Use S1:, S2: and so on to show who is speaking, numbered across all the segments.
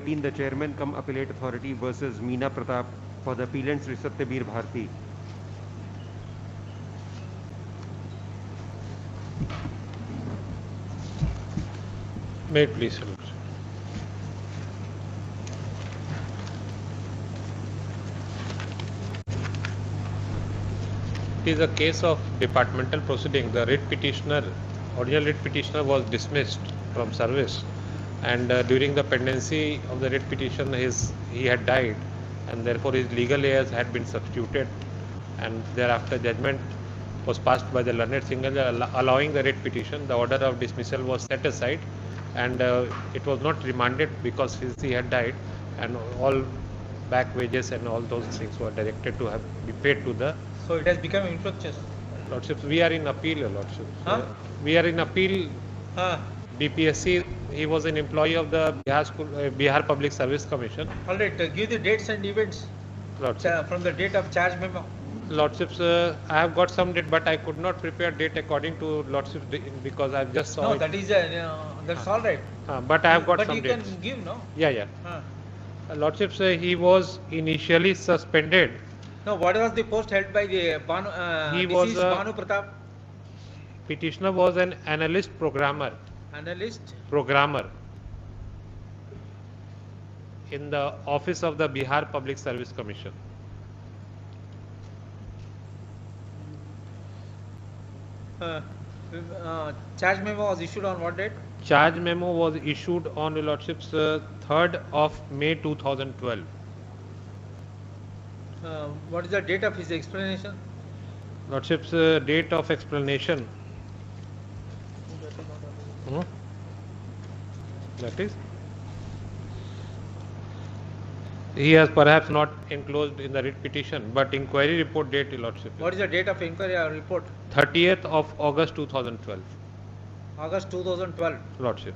S1: 18, the chairman cum appellate authority versus Meena Pratap for the appellant Sri Satyabir Bharti.
S2: May it please, Your Lordship. It is a case of departmental proceeding. The original writ petitioner was dismissed from service, and during the pendency of the writ petition, he had died, and therefore his legal heirs had been substituted, and thereafter judgment was passed by the learned single allowing the writ petition. The order of dismissal was set aside, and it was not remanded because he had died, and all back wages and all those things were directed to be paid to the.
S3: So it has become infructuous.
S2: Lordships, we are in appeal, Your Lordship.
S3: Huh?
S2: We are in appeal. BPSC, he was an employee of the Bihar Public Service Commission.
S3: All right, give the dates and events from the date of charge memo.
S2: Lordships, I have got some date, but I could not prepare date according to Lordships because I just saw.
S3: No, that's all right.
S2: But I have got
S3: but
S2: some dates.
S3: But you can give, no?
S2: Yeah. Lordships, he was initially suspended.
S3: No, what was the post held by the Bhanu Pratap?
S2: Petitioner was an analyst programmer.
S3: Analyst?
S2: Programmer in the office of the Bihar Public Service Commission.
S3: Charge memo was issued on what date?
S2: Charge memo was issued on, Your Lordship's 3rd of May 2012.
S3: What is the date of his explanation?
S2: Lordship's date of explanation. That is, he has perhaps not enclosed in the writ petition, but inquiry report date, Your Lordship.
S3: What is the date of inquiry report?
S2: 30th of August 2012.
S3: August 2012.
S2: Lordship.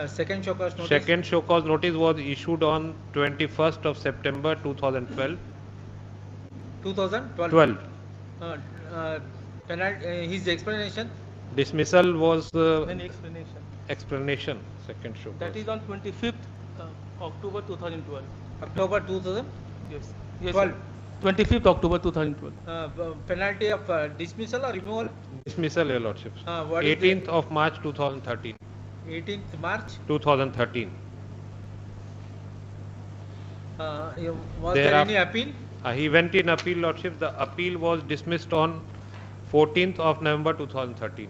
S3: Second show cause notice?
S2: Second show cause notice was issued on 21st of September 2012.
S3: 2012? 12. His explanation?
S2: Dismissal was
S4: explanation.
S2: Second show.
S4: That is on 25th October 2012.
S3: October 2000?
S4: Yes.
S3: 12.
S4: 25th October 2012.
S3: Penalty of dismissal or removal?
S2: Dismissal, Your Lordship. 18th of March 2013.
S3: 18th March
S2: 2013.
S3: Was there any appeal?
S2: He went in appeal, Lordship. The appeal was dismissed on 14th of November 2013.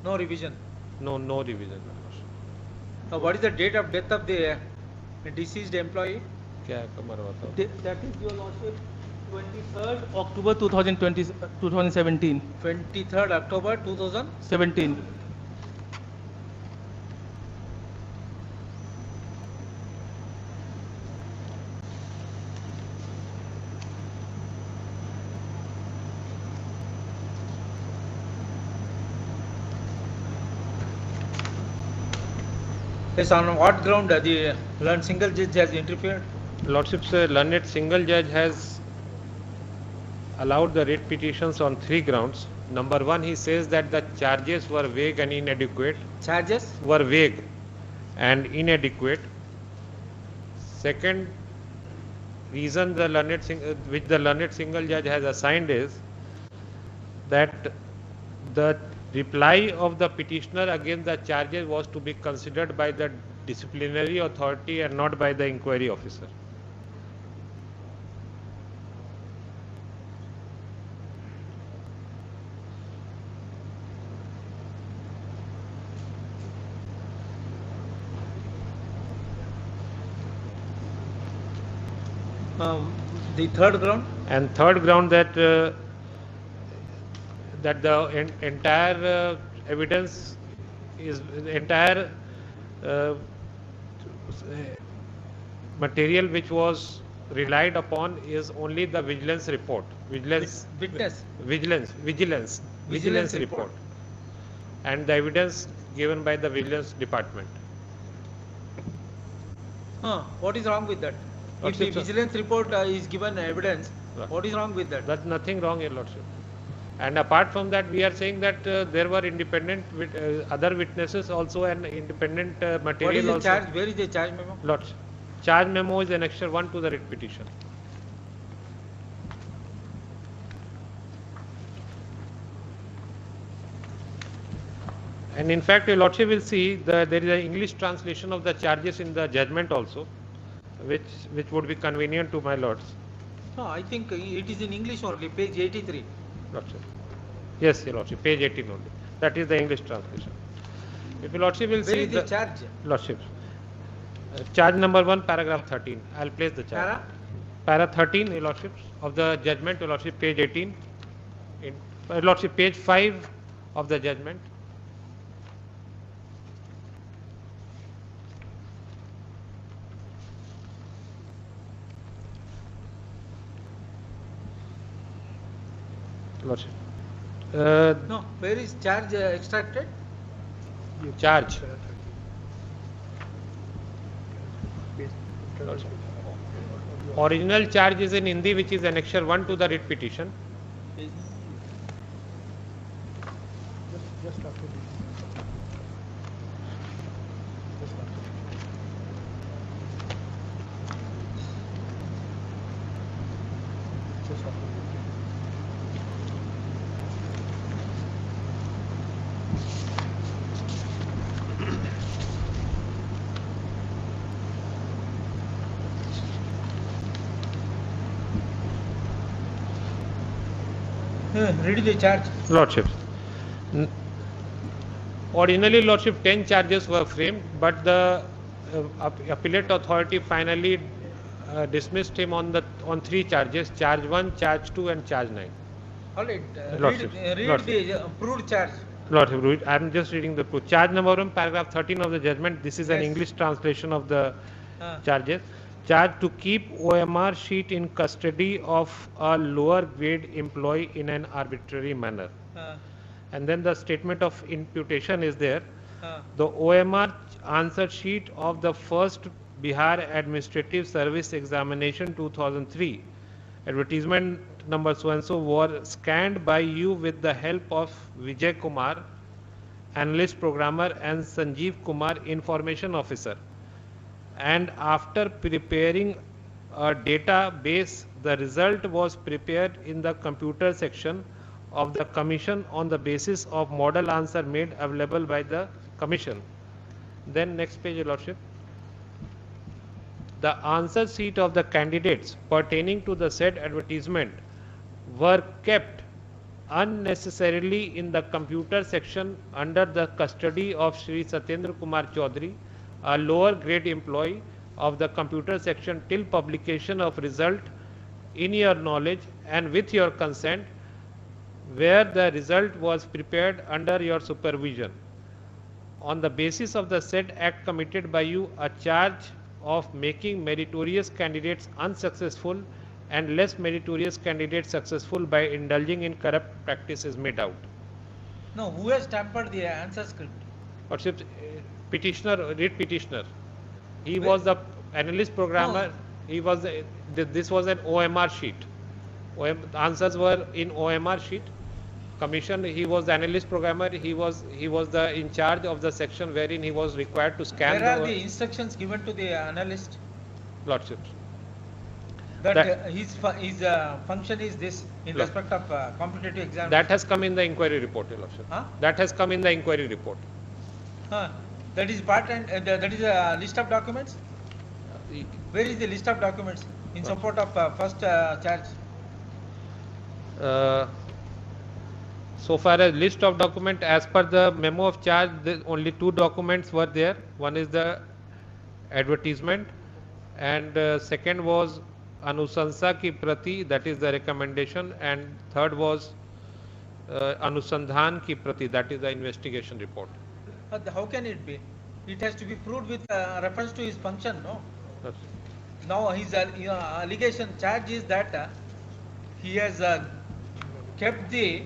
S3: No revision?
S2: No revision.
S3: What is the date of death of the deceased employee?
S2: That
S4: is, Your Lordship, 23rd October 2017.
S3: 23rd October 2017. Yes, on what ground the learned single judge has interfered?
S2: Lordship's learned single judge has allowed the writ petitions on 3 grounds. Number 1, he says that the charges were vague and inadequate.
S3: Charges?
S2: Were vague and inadequate. Second reason which the learned single judge has assigned is that the reply of the petitioner against the charges was to be considered by the disciplinary authority and not by the inquiry officer.
S3: The third ground?
S2: And third ground that the entire evidence is entire material which was relied upon is only the vigilance report. Vigilance report. And the evidence given by the vigilance department.
S3: What is wrong with that? If the vigilance report is given evidence, what is wrong with that?
S2: That's nothing wrong, Your Lordship. And apart from that, we are saying that there were independent other witnesses also, and independent material
S3: What is the
S2: also.
S3: charge? Where is the charge memo?
S2: Lords, charge memo is annexure 1 to the writ petition. And in fact, your Lordship will see there is an English translation of the charges in the judgment also, which would be convenient to my lords.
S3: No, I think it is in English only, page 83.
S2: Lordship. Yes, your Lordship, page 18 only. That is the English translation. If your Lordship will
S3: Where
S2: see
S3: is the charge?
S2: Lordship. Charge number 1, paragraph 13. I'll place the charge. Para 13, your Lordship, of the judgment, your Lordship, page 18. Your Lordship, page 5 of the judgment. Lordship.
S3: No, where is charge extracted?
S2: Charge. Lordship. Original charge is in Hindi, which is annexure 1 to the writ petition.
S5: Just after this. Just after. Just after.
S3: Read the charge.
S2: Lordship. Originally, Lordship, 10 charges were framed, but the appellate authority finally dismissed him on 3 charges: charge 1, charge 2, and charge 9.
S3: All right.
S2: Lordship.
S3: Read
S2: Lordship.
S3: the approved charge.
S2: Lordship, I am just reading the proof. Charge number 1, paragraph 13 of the judgment. This is an
S3: Yes.
S2: English translation of the
S3: Ah.
S2: charges. Charge to keep OMR sheet in custody of a lower grade employee in an arbitrary manner. And then the statement of imputation is there. The OMR answer sheet of the first Bihar Administrative Service Examination 2003, advertisement number so and so, were scanned by you with the help of Vijay Kumar, analyst programmer, and Sanjeev Kumar, information officer. And after preparing a database, the result was prepared in the computer section of the commission on the basis of model answer made available by the commission. Then next page, Your Lordship. The answer sheet of the candidates pertaining to the said advertisement were kept unnecessarily in the computer section under the custody of Shri Satyendra Kumar Chaudhary, a lower grade employee of the computer section, till publication of result in your knowledge and with your consent, where the result was prepared under your supervision. On the basis of the said act committed by you, a charge of making meritorious candidates unsuccessful and less meritorious candidates successful by indulging in corrupt practices made out.
S3: No, who has tampered the answer script?
S2: Lordship, petitioner, writ petitioner. He
S3: Where-
S2: was the analyst programmer. He was this was an OMR sheet. Answers were in OMR sheet. Commission. He was the analyst programmer. He was the in charge of the section wherein he was required to scan.
S3: Where are the instructions given to the analyst?
S2: Lordship.
S3: That,
S2: That-
S3: his function is this in
S2: Lord.
S3: respect of competitive exam.
S2: That has come in the inquiry report, Your Lordship.
S3: Huh?
S2: That has come in the inquiry report.
S3: That is part and that is a list of documents. Where is the list of documents in support of first charge?
S2: So far as list of document, as per the memo of charge, only 2 documents were there. One is the advertisement, and second was Anusansa ki prati, that is the recommendation, and third was Anusandhan ki prati, that is the investigation report.
S3: How can it be? It has to be proved with reference to his function, no?
S2: That's-
S3: Now his allegation charge is that he has kept the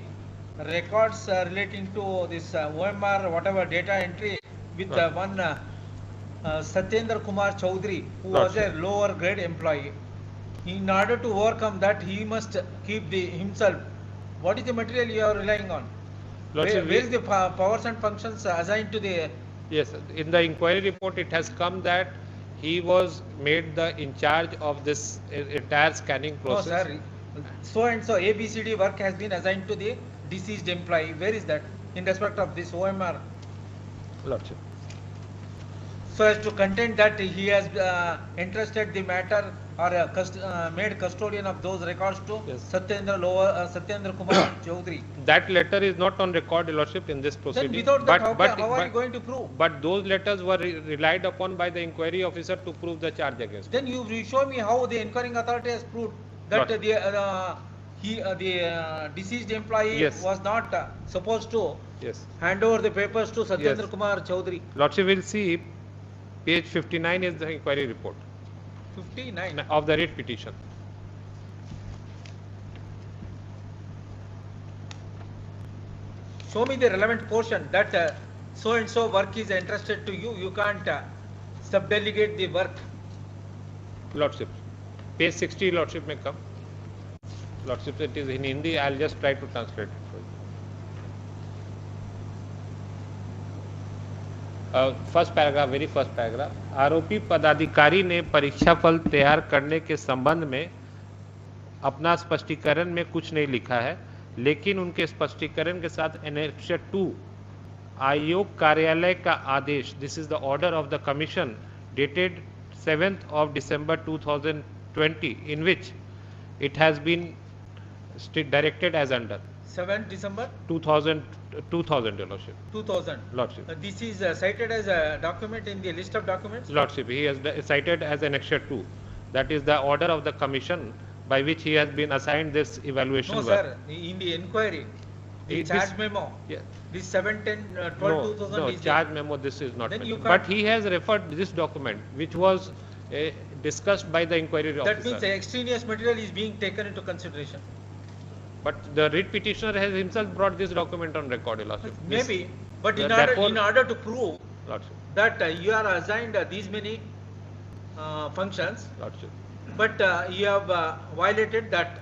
S3: records relating to this OMR whatever data entry with
S2: Right.
S3: one Satyendra Kumar Chaudhary, who was a lower grade employee. In order to overcome that, he must keep himself What is the material you are relying on?
S2: Lordship,
S3: Where is the powers and functions assigned to the?
S2: yes, in the inquiry report, it has come that he was made the in charge of this entire scanning
S3: No,
S2: process.
S3: sir. So and so ABCD work has been assigned to the deceased employee. Where is that in respect of this OMR?
S2: Lordship.
S3: So as to contend that he has entrusted the matter or made custodian of those records to
S2: Yes.
S3: Satyendra Kumar Chaudhary.
S2: That letter is not on record, Your Lordship, in this proceeding.
S3: Then without that,
S2: But-
S3: how are you going to prove?
S2: But those letters were relied upon by the inquiry officer to prove the charge against him.
S3: Then you show me how the inquiring authority has proved that
S2: What?
S3: the deceased employee
S2: Yes.
S3: was not supposed to
S2: Yes.
S3: hand over the papers to Satyendra
S2: Yes.
S3: Kumar Chaudhary.
S2: Lordship will see page 59 is the inquiry report
S3: 59.
S2: of the writ petition.
S3: Show me the relevant portion that so and so work is entrusted to you. You can't subdelegate the work.
S2: Lordship, page 60, Lordship may come. Lordship, it is in Hindi. I'll just try to translate it for you. First paragraph, very first paragraph. आरोपी पदाधिकारी ने परीक्षा फल तैयार करने के संबंध में अपना स्पष्टीकरण में कुछ नहीं लिखा है, लेकिन उनके स्पष्टीकरण के साथ एनेक्सर 2 आयोग कार्यालय का आदेश, this is the order of the commission dated 7th of December 2020, in which it has been directed as under
S3: 7th December
S2: 2000 Your Lordship.
S3: 2000.
S2: Lordship.
S3: This is cited as a document in the list of documents.
S2: Lordship, he has cited as Annexure 2. That is the order of the commission by which he has been assigned this evaluation
S3: No,
S2: work.
S3: sir. In the inquiry, the
S2: This-
S3: charge memo,
S2: Yeah.
S3: this 7/10/12/2000
S2: No,
S3: is
S2: charge
S3: there.
S2: memo, this is not
S3: Then you
S2: mentioned. But he has referred this document, which was discussed by the inquiry
S3: That
S2: officer.
S3: means extraneous material is being taken into consideration.
S2: But the writ petitioner has himself brought this document on record, Your Lordship. This-
S3: Maybe, but in
S2: therefore-
S3: order to prove
S2: Lordship,
S3: that you are assigned these many functions,
S2: Lordship.
S3: but you have violated that,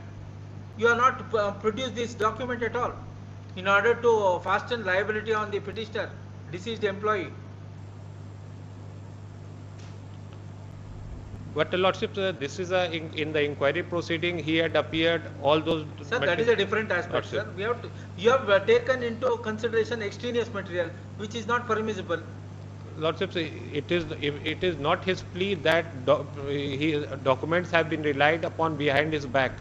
S3: you are not produced this document at all in order to fasten liability on the petitioner, deceased employee.
S2: But Lordship, this is in the inquiry proceeding, he had appeared, all those.
S3: Sir, that is a different aspect, sir.
S2: Lordship.
S3: You have taken into consideration extraneous material, which is not permissible.
S2: Lordship, it is not his plea that documents have been relied upon behind his back,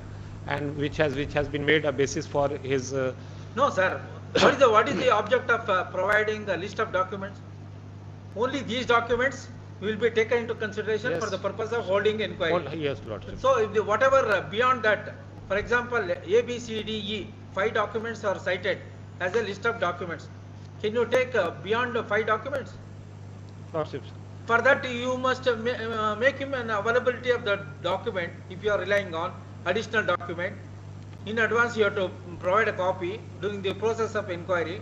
S2: and which has been made a basis for his.
S3: No, sir. What is the object of providing a list of documents? Only these documents will be taken into consideration
S2: Yes.
S3: for the purpose of holding inquiry.
S2: Yes, Lordship.
S3: So, if whatever beyond that, for example, A, B, C, D, E, 5 documents are cited as a list of documents. Can you take beyond 5 documents?
S2: Lordship.
S3: For that, you must make him an availability of the document if you are relying on additional document. In advance, you have to provide a copy during the process of inquiry.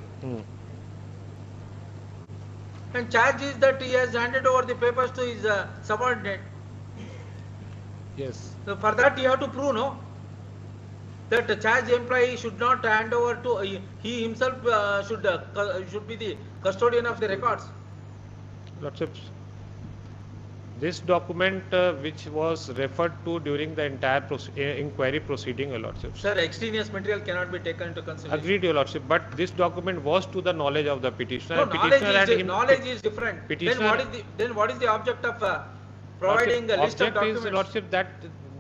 S3: And charge is that he has handed over the papers to his subordinate.
S2: Yes.
S3: So for that, you have to prove, no, that the charge employee should not hand over to he himself should be the custodian of the records.
S2: Lordship, this document which was referred to during the entire inquiry proceeding, Your Lordship.
S3: Sir, extraneous material cannot be taken into consideration.
S2: Agreed, Your Lordship, but this document was to the knowledge of the petitioner.
S3: No,
S2: and petitioner
S3: knowledge is different.
S2: Petitioner-
S3: Then what is the object of providing a list of
S2: object
S3: documents?
S2: is, Lordship, that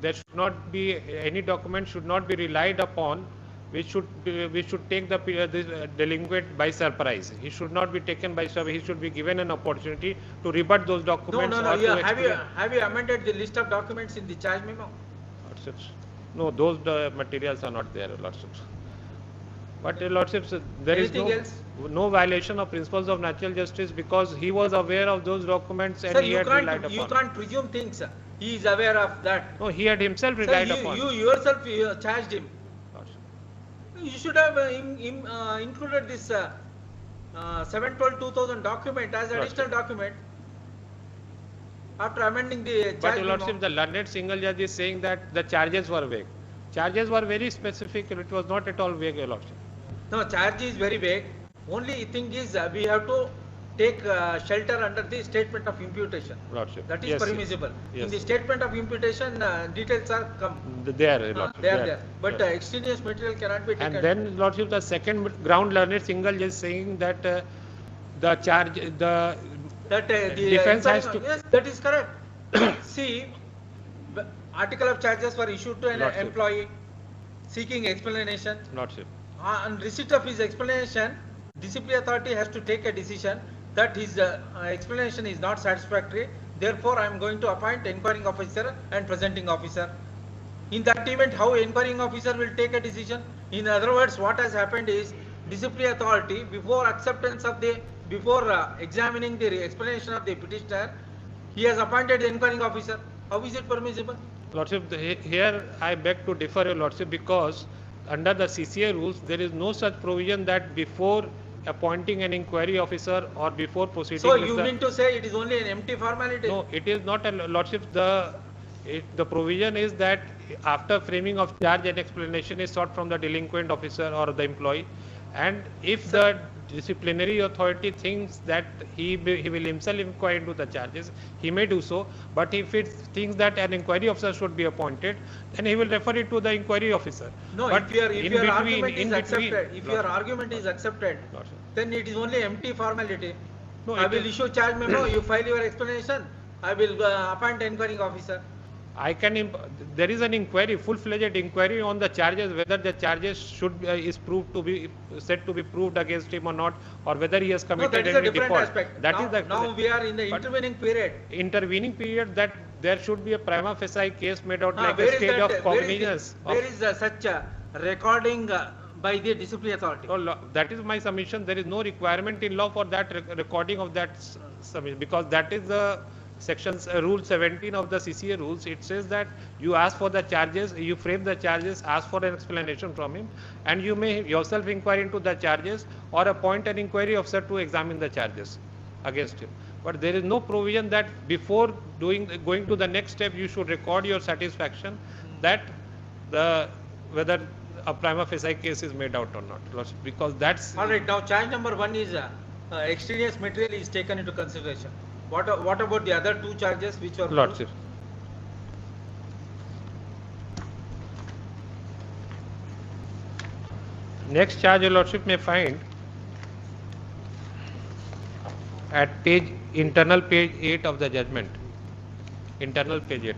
S2: there should not be any document should not be relied upon which should take the this delinquent by surprise. He should not be taken by surprise. He should be given an opportunity to rebut those documents.
S3: No.
S2: or to
S3: Have you amended the list of documents in the charge memo?
S2: Lordships. No, those materials are not there, Lordships. But Lordships, there
S3: Anything
S2: is
S3: else?
S2: no violation of principles of natural justice because he was aware of those documents and
S3: Sir,
S2: he
S3: you
S2: had relied
S3: can't
S2: upon.
S3: presume things. He is aware of that.
S2: No, he had himself
S3: Sir,
S2: relied upon.
S3: you yourself charged him.
S2: Lordship.
S3: You should have included this 7/12/2000 document as additional document after amending the
S2: But
S3: charge
S2: Your
S3: memo.
S2: Lordship, the learned single judge is saying that the charges were vague. Charges were very specific, it was not at all vague, Your Lordship.
S3: No, charge is very vague. Only thing is we have to take shelter under the statement of imputation.
S2: Lordship.
S3: That is
S2: Yes, yes.
S3: permissible.
S2: Yes.
S3: In the statement of imputation, details are come.
S2: They are, Your Lordship.
S3: They are
S2: they
S3: there. But
S2: yes.
S3: extraneous material cannot be taken.
S2: And then, Lordship, the second ground learned single is saying that the charge, the
S3: That the
S2: defense has
S3: inquiry-
S2: to-
S3: Yes, that is correct. See, article of charges were issued to an
S2: Lordship.
S3: employee seeking explanation.
S2: Lordship.
S3: On receipt of his explanation, disciplinary authority has to take a decision that his explanation is not satisfactory. Therefore, I am going to appoint inquiring officer and presenting officer. In that event, how inquiring officer will take a decision? In other words, what has happened is disciplinary authority, before acceptance of the, before examining the explanation of the petitioner, he has appointed the inquiring officer. How is it permissible?
S2: Lordship, here I beg to differ, Your Lordship, because under the CCA rules, there is no such provision that before appointing an inquiry officer or before proceeding
S3: So
S2: with
S3: you
S2: the-
S3: mean to say it is only an empty formality?
S2: No, it is not a Lordship. The provision is that after framing of charge, an explanation is sought from the delinquent officer or the employee, and if the disciplinary authority thinks that he will himself inquire into the charges, he may do so. But if it thinks that an inquiry officer should be appointed, then he will refer it to the inquiry officer.
S3: No,
S2: But
S3: if
S2: in
S3: your
S2: between-
S3: argument
S2: in
S3: is
S2: between-
S3: accepted, if your
S2: Lordship.
S3: argument is accepted,
S2: Lordship.
S3: then it is only empty formality.
S2: No,
S3: I
S2: it
S3: will
S2: is-
S3: issue charge memo, you file your explanation, I will appoint inquiring officer.
S2: I can, there is an inquiry, full-fledged inquiry on the charges, whether the charges should, is proved to be, said to be proved against him or not, or whether he has
S3: No,
S2: committed
S3: that is a
S2: any
S3: different
S2: default.
S3: aspect.
S2: That
S3: Now-
S2: is the.
S3: Now we are in the
S2: but
S3: intervening period.
S2: intervening period that there should be a prima facie case made out like
S3: Where
S2: a
S3: is
S2: stage
S3: that-
S2: of
S3: where is
S2: cognizance.
S3: the- Where is such a recording by the disciplinary authority?
S2: That is my submission. There is no requirement in law for that recording of that submission, because that is the sections, rule 17 of the CCA rules. It says that you ask for the charges, you frame the charges, ask for an explanation from him, and you may yourself inquire into the charges or appoint an inquiry officer to examine the charges against him. But there is no provision that before going to the next step, you should record your satisfaction that whether a prima facie case is made out or not, because that's.
S3: All right, now charge number 1 is extraneous material is taken into consideration. What about the other 2 charges which are?
S2: Lordship. Next charge, Your Lordship may find at internal page 8 of the judgment. Internal page 8.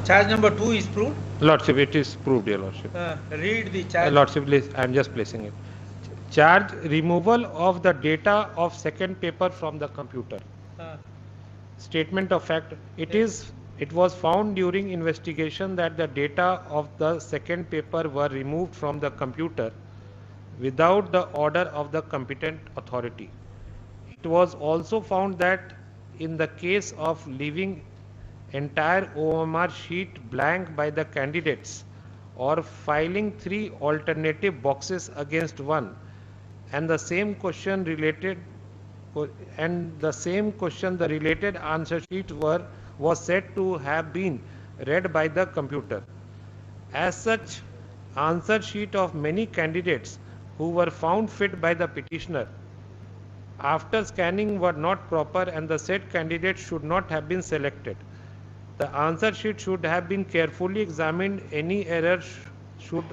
S3: Charge number 2 is proved.
S2: Lordship, it is proved, Your Lordship.
S3: Read the charge.
S2: Lordship, please, I am just placing it. Charge removal of the data of second paper from the computer. Statement of fact, it was found during investigation that the data of the second paper were removed from the computer without the order of the competent authority. It was also found that in the case of leaving entire OMR sheet blank by the candidates or filing 3 alternative boxes against one, and the same question the related answer sheet was said to have been read by the computer. As such, answer sheet of many candidates who were found fit by the petitioner after scanning were not proper, and the said candidate should not have been selected. The answer sheet should have been carefully examined. Any error should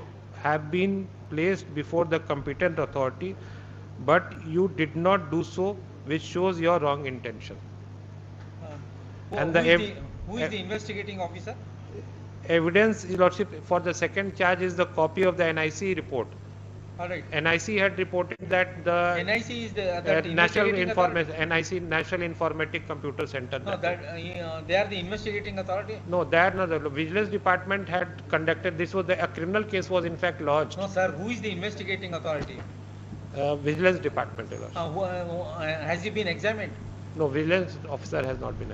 S2: have been placed before the competent authority, but you did not do so, which shows your wrong intention. And
S3: who is the investigating officer?
S2: Evidence, Your Lordship, for the second charge is the copy of the NIC report.
S3: All right.
S2: NIC had reported that the
S3: NIC is the
S2: National
S3: investigating authority?
S2: NIC, National Informatic Computer Center.
S3: No, they are the investigating authority.
S2: No, they are not. The Vigilance Department had conducted, this was a criminal case was in fact lodged.
S3: No, sir. Who is the investigating authority?
S2: Vigilance Department. Your Lordship.
S3: Has he been examined?
S2: No, vigilance officer has not been.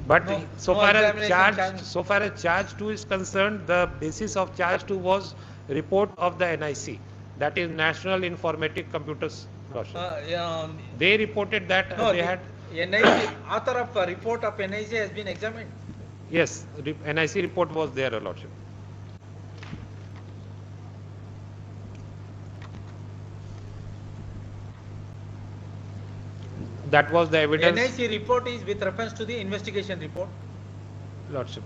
S2: But
S3: No-
S2: so
S3: no
S2: far as
S3: examination
S2: charge, so far as charge 2 is concerned, the basis of charge 2 was report of the NIC, that is National Informatic Computers Lordship.
S3: Yeah,
S2: They reported that
S3: no,
S2: they
S3: the
S2: had,
S3: NIC, author of a report of NIC has been examined.
S2: yes, NIC report was there, Your Lordship. That was the evidence,
S3: NIC report is with reference to the investigation report.
S2: Lordship,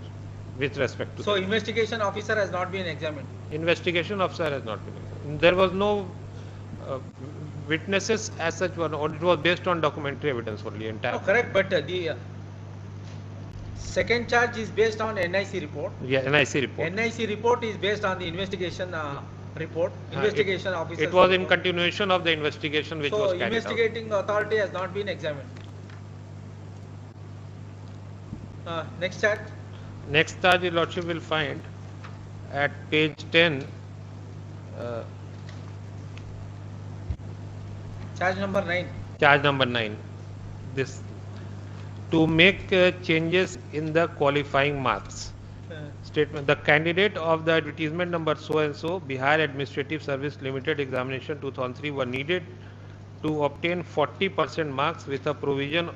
S2: with respect to
S3: So
S2: that.
S3: investigation officer has not been examined.
S2: Investigation officer has not been. There was no witnesses as such, it was based on documentary evidence only entire.
S3: No, correct, but the second charge is based on NIC report.
S2: Yeah, NIC report.
S3: NIC report is based on the investigation report, investigation officer.
S2: It was in continuation of the investigation which
S3: So
S2: was carried out.
S3: investigating authority has not been examined. Next charge.
S2: Next charge, Your Lordship will find at page 10,
S3: Charge number 9.
S2: charge number 9. This to make changes in the qualifying marks. Statement: the candidate of the advertisement number so and so Bihar Administrative Service Limited examination 2003 were needed to obtain 40% marks with a provision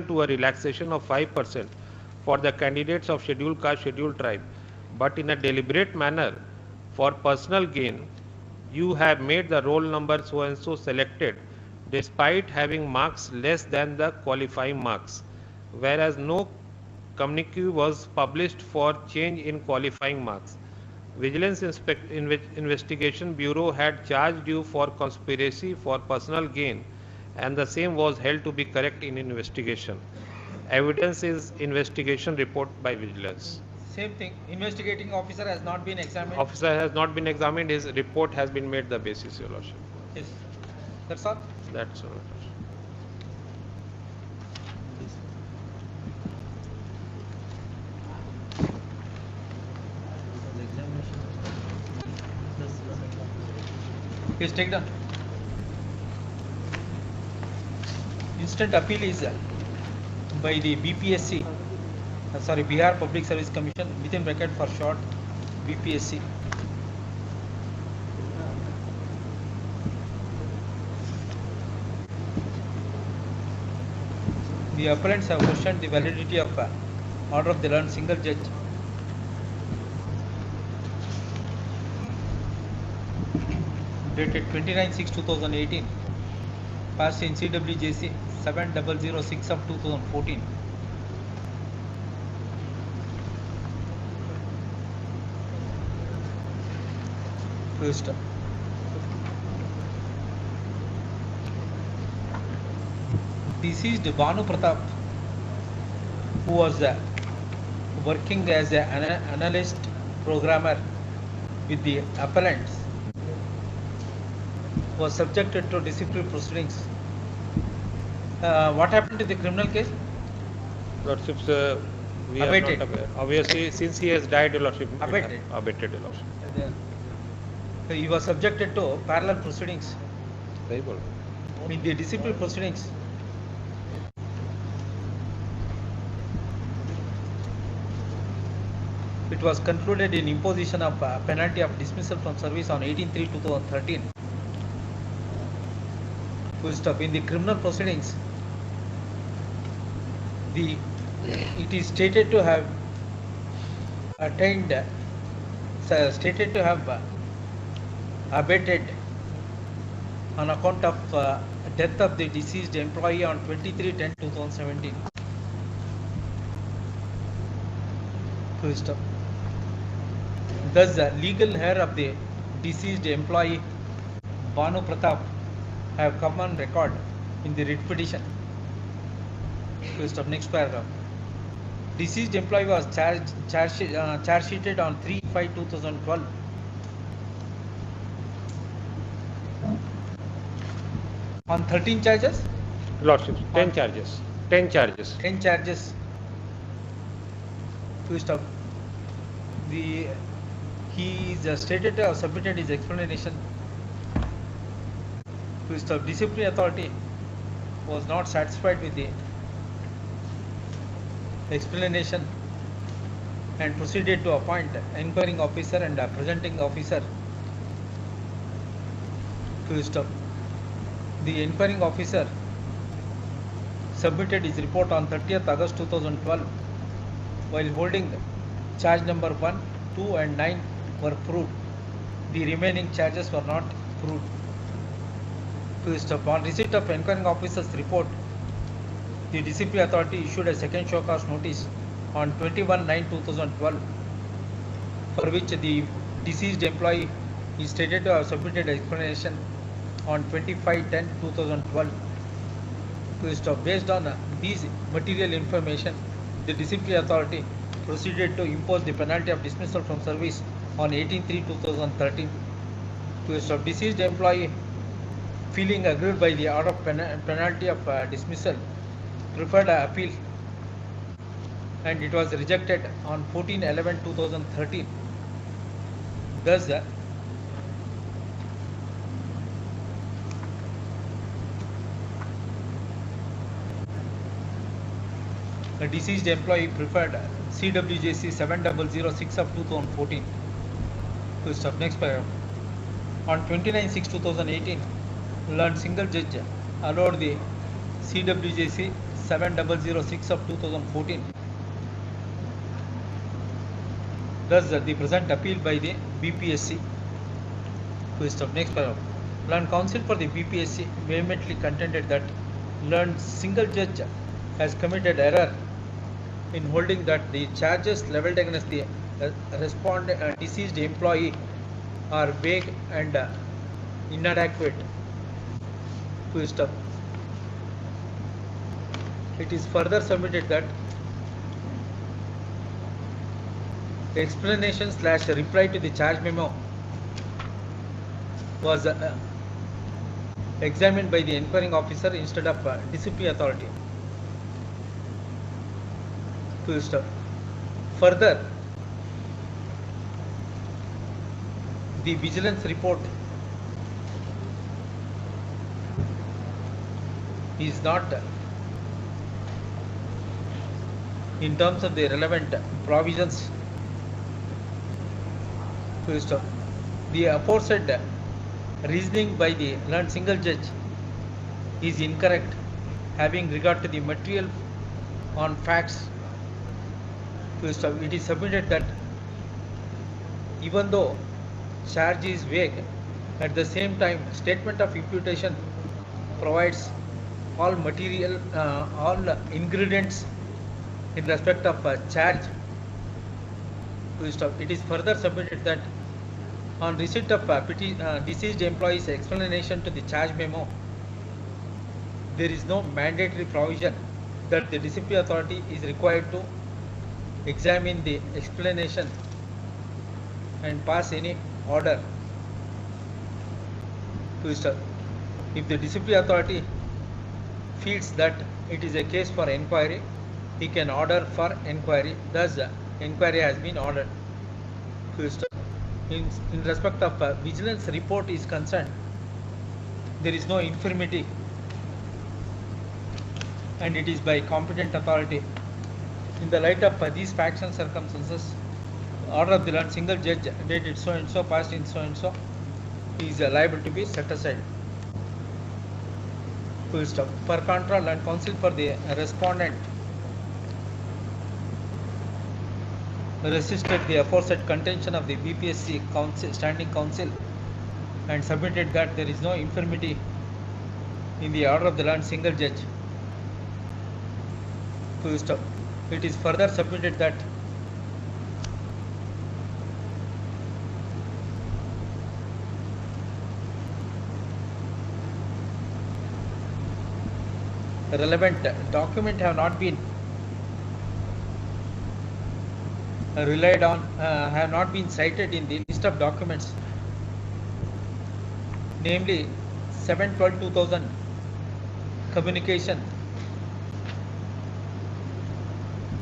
S2: to a relaxation of 5% for the candidates of scheduled caste, scheduled tribe, but in a deliberate manner for personal gain you have made the roll number so and so selected despite having marks less than the qualifying marks, whereas no communique was published for change in qualifying marks. Vigilance Investigation Bureau had charged you for conspiracy for personal gain and the same was held to be correct in investigation. Evidence is investigation report by vigilance.
S3: Same thing, investigating officer has not been examined.
S2: Officer has not been examined, his report has been made the basis, Your Lordship.
S3: Yes. That's all.
S2: That's all.
S3: Please take down. Instant appeal is by the BPSC, sorry, Bihar Public Service Commission, within bracket for short, BPSC. The appellants have questioned the validity of order of the learned single judge. Dated 29/6/2018, passed in CWJC 7006 of 2014. First, deceased Banu Pratap, who was working as an analyst programmer with the appellants, was subjected to disciplinary proceedings. What happened to the criminal case?
S2: Lordship, we are
S3: Abated.
S2: not aware. Obviously, since he has died, Your Lordship. it
S3: Abated.
S2: has Abated, Your Lordship.
S3: He was subjected to parallel proceedings.
S2: Very well.
S3: In the disciplinary proceedings, it was concluded in imposition of penalty of dismissal from service on 18/3/2013. Full stop. In the criminal proceedings, it is stated to have attained, stated to have abated on account of death of the deceased employee on 23/10/2017. Full stop. Thus, the legal heir of the deceased employee Banu Pratap have come on record in the writ petition. Full stop. Next paragraph. Deceased employee was charge sheeted on 3/5/2012. On 13 charges,
S2: Lordship, 10 charges. 10 charges.
S3: 10 charges. Full stop. He is stated to have submitted his explanation. Full stop. Disciplinary authority was not satisfied with the explanation and proceeded to appoint inquiring officer and presenting officer to stop. The inquiring officer submitted his report on 30th August 2012. While holding charge number 1, 2 and 9 were proved, the remaining charges were not proved. To stop. On receipt of inquiring officer's report, the DCP authority issued a second show cause notice on 21/9/2012, for which the deceased employee is stated to have submitted explanation on 25/10/2012. To stop. Based on these material information, the DCP authority proceeded to impose the penalty of dismissal from service on 18/3/2013. To stop. Deceased employee, feeling aggrieved by the order of penalty of dismissal, preferred appeal, and it was rejected on 14/11/2013. Thus, a deceased employee preferred CWJC 7006 of 2014. To stop. Next paragraph. On 29/6/2018, learned single judge allowed the CWJC 7006 of 2014. Thus, the present appeal by the BPSC. To stop. Next paragraph. Learned counsel for the BPSC vehemently contended that learned single judge has committed error in holding that the charges leveled against the deceased employee are vague and inadequate. To stop. It is further submitted that the explanation / reply to the charge memo was examined by the inquiring officer instead of DCP authority. To stop. Further, the vigilance report is not in terms of the relevant provisions. To stop. The aforesaid reasoning by the learned single judge is incorrect, having regard to the material on facts. To stop. It is submitted that even though charge is vague, at the same time statement of imputation provides all material, all ingredients in respect of charge. To stop. It is further submitted that on receipt of deceased employee's explanation to the charge memo, there is no mandatory provision that the DCP authority is required to examine the explanation and pass any order. To stop. If the DCP authority feels that it is a case for inquiry, he can order for inquiry. Thus, inquiry has been ordered. To stop. In respect of vigilance report is concerned, there is no infirmity, and it is by competent authority. In the light of these facts and circumstances, order of the learned single judge dated so and so, passed in so and so, is liable to be set aside. To stop. Per contra, learned counsel for the respondent resisted the aforesaid contention of the BPSC council, standing counsel, and submitted that there is no infirmity in the order of the learned single judge. To stop. It is further submitted that relevant document have not been relied on, have not been cited in the list of documents, namely 7/12/2000 communication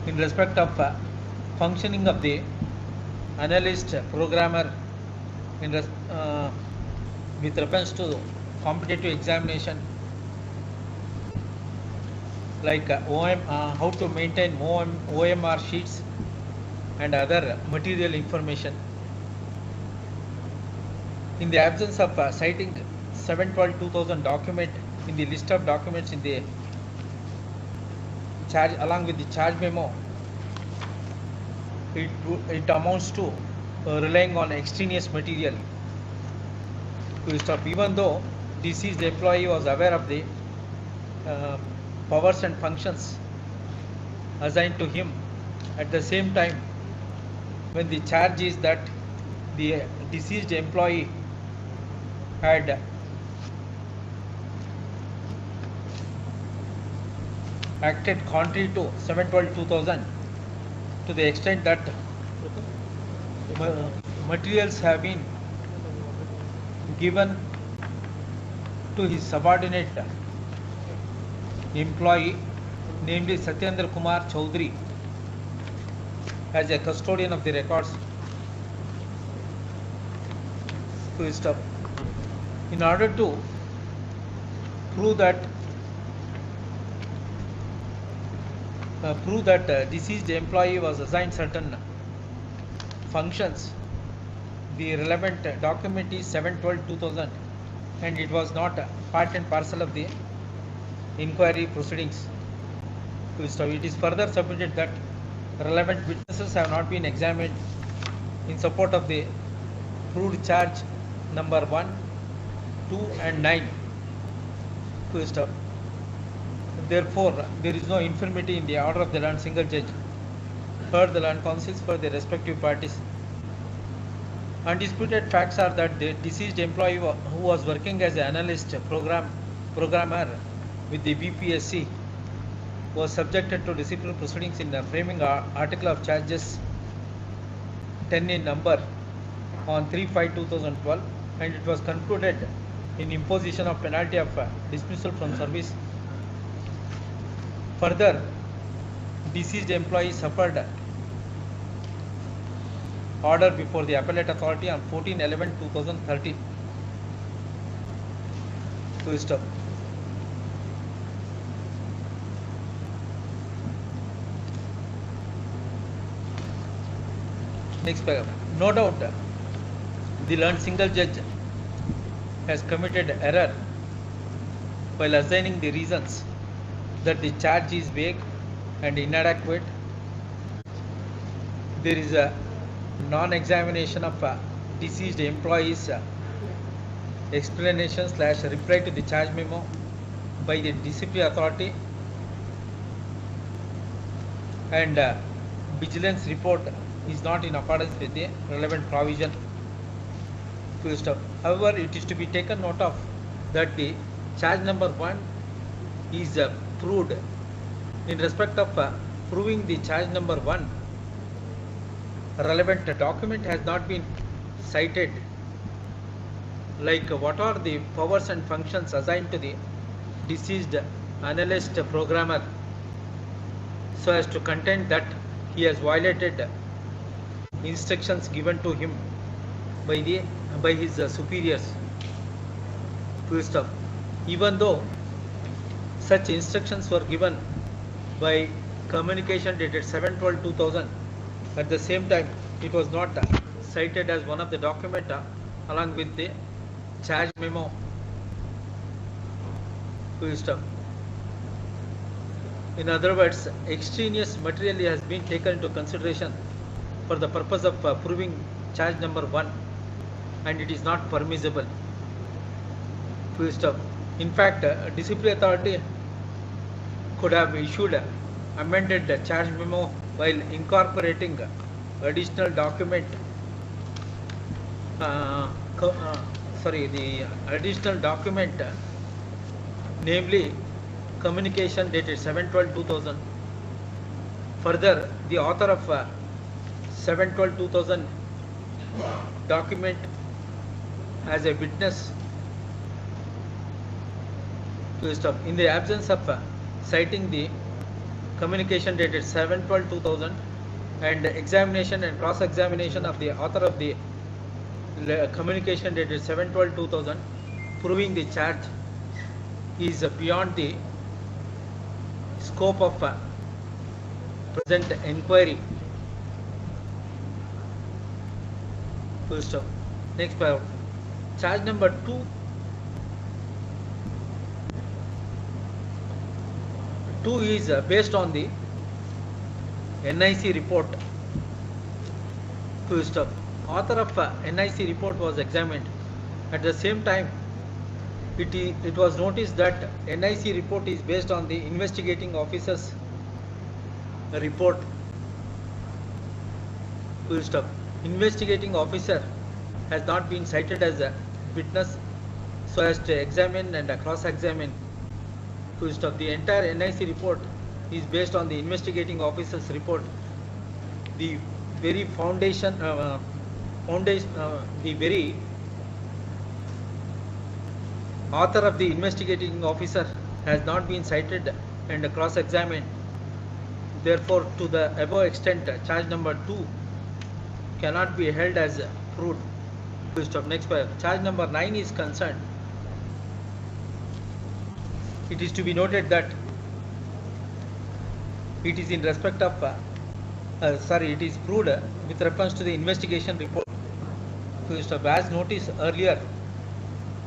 S3: in respect of functioning of the analyst programmer with reference to competitive examination, like how to maintain OMR sheets and other material information. In the absence of citing 712-2000 document in the list of documents in the charge along with the charge memo, it amounts to relying on extraneous material to stop. Even though deceased employee was aware of the powers and functions assigned to him, at the same time, when the charge is that the deceased employee had acted contrary to 712-2000 to the extent that materials have been given to his subordinate employee, namely Satyendra Kumar Chaudhary, as a custodian of the records to his stuff. In order to prove that deceased employee was assigned certain functions, the relevant document is 712-2000 and it was not part and parcel of the inquiry proceedings. It is further submitted that relevant witnesses have not been examined in support of the proved charge number 1, 2 and 9 to stop. Therefore, there is no infirmity in the order of the learned single judge heard the learned counsels for the respective parties. Undisputed facts are that the deceased employee who was working as an analyst programmer with the BPSC was subjected to disciplinary proceedings in the framing article of charges 10 in number on 3/5/2012, and it was concluded in imposition of penalty of dismissal from service. Further, deceased employee suffered order before the appellate authority on 14/11/2013 to stop. Next paragraph. No doubt, the learned single judge has committed error while assigning the reasons that the charge is vague and inadequate. There is a non-examination of deceased employees' explanation/reply to the charge memo by the disciplinary authority, and vigilance report is not in accordance with the relevant provision to stop. However, it is to be taken note of that the charge number 1 is proved. In respect of proving the charge number 1, relevant document has not been cited, like what are the powers and functions assigned to the deceased analyst programmer, so as to contend that he has violated instructions given to him by his superiors. Full stop. Even though such instructions were given by communication dated 7/12/2000, at the same time it was not cited as one of the document along with the charge memo. Full stop. In other words, extraneous material has been taken into consideration for the purpose of proving charge number 1, and it is not permissible. Full stop. In fact, disciplinary authority could have issued amended charge memo while incorporating additional document. The additional document, namely communication dated 7/12/2000. Further, the author of 7/12/2000 document as a witness to stop. In the absence of citing the communication dated 7/12/2000 and examination and cross-examination of the author of the communication dated 7/12/2000, proving the charge is beyond the scope of present inquiry. Full stop. Next paragraph. Charge number 2. Two is based on the NIC report. Full stop. Author of NIC report was examined. At the same time, it was noticed that NIC report is based on the investigating officer's report. Full stop. Investigating officer has not been cited as a witness so as to examine and cross-examine. Full stop. The entire NIC report is based on the investigating officer's report. The very the very author of the investigating officer has not been cited and cross-examined. Therefore, to the above extent, charge number 2 cannot be held as proved. Full stop. Next paragraph. Charge number 9 is concerned. It is to be noted that it is in respect of it is proved with reference to the investigation report. Full stop. As noticed earlier,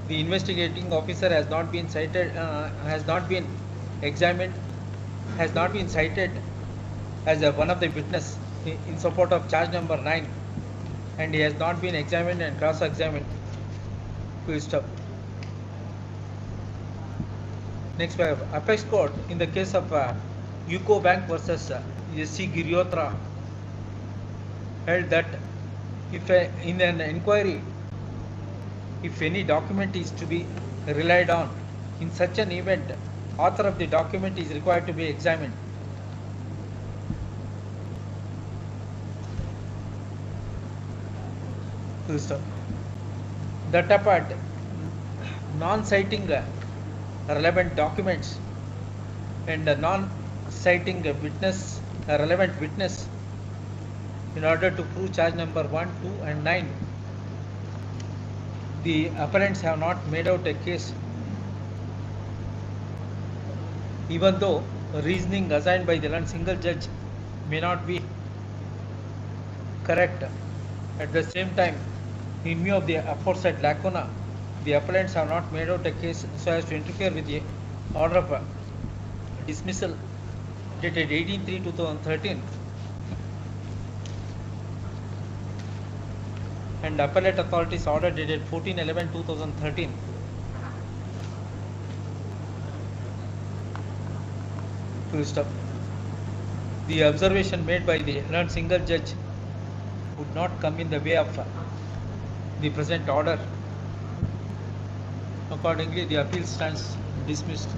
S3: the investigating officer has not been cited, has not been examined, has not been cited as one of the witness in support of charge number 9, and he has not been examined and cross-examined. Full stop. Next paragraph. Apex Court in the case of UCO Bank versus SC Giryotra held that if in an inquiry, if any document is to be relied on, in such an event, author of the document is required to be examined. Full stop. That apart, non-citing relevant documents and non-citing a relevant witness in order to prove charge number 1, 2 and 9, the appellants have not made out a case, even though reasoning assigned by the single judge may not be correct. At the same time, in view of the aforesaid lacuna, the appellants have not made out a case so as to interfere with the order of dismissal dated 18/3/2013 and appellate authorities order dated 14/11/2013. Full stop. The observation made by the single judge would not come in the way of the present order. Accordingly, the appeal stands dismissed.